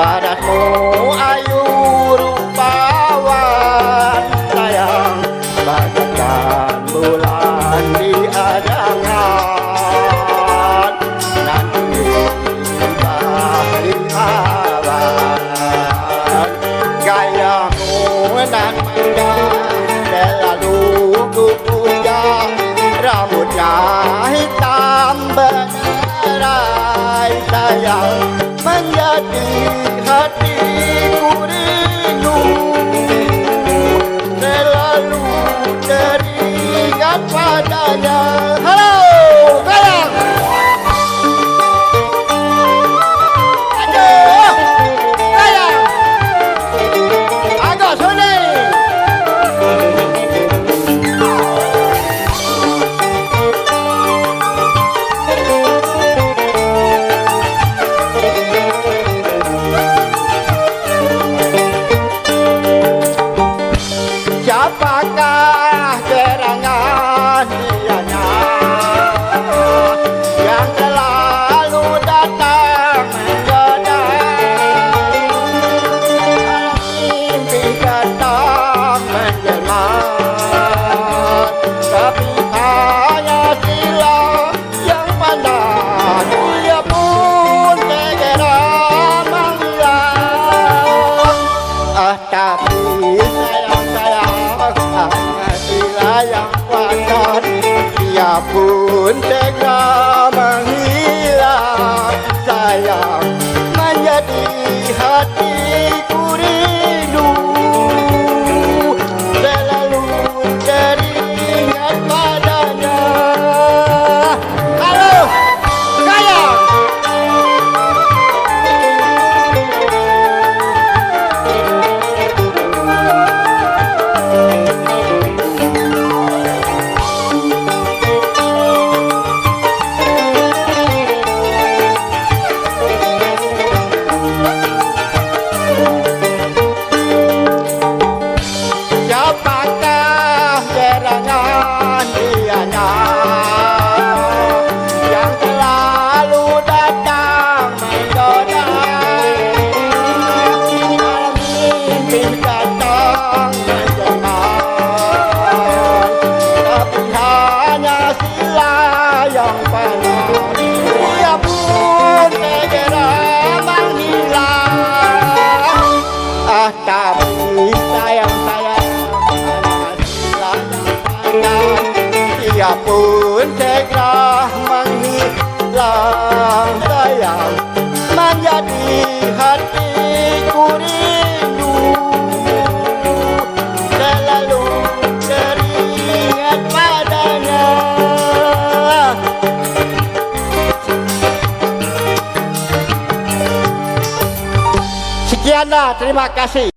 padamu ayu rupawan sayang bagaikan bulan di adangan nanti bahri awan gayamu nan megah selalu ku puja rambutnya hitam benerai sayang menjadi hatiku rindu selalu teringat padanya. Halo sayang, aduh sayang agak sulit. Siapakah gerangan dianya yang selalu datang menggoda mimpi datang menjelma tapi hanya sila yang pandang dia pun segera menghilang tapi hatilah yang pandang dia pun segera menghilang sayang menjadi hatiku rindu selalu teringat padanya. Halo sayang, siapakah gerangan dianya yang selalu datang menggoda mimpi datang menjelma tapi hanya sila yang pandang dia pun segera menghilang tapi sayang dia pun segera menghilang sayang menjadi hatiku rindu selalu teringat padanya. Sekianlah, terima kasih.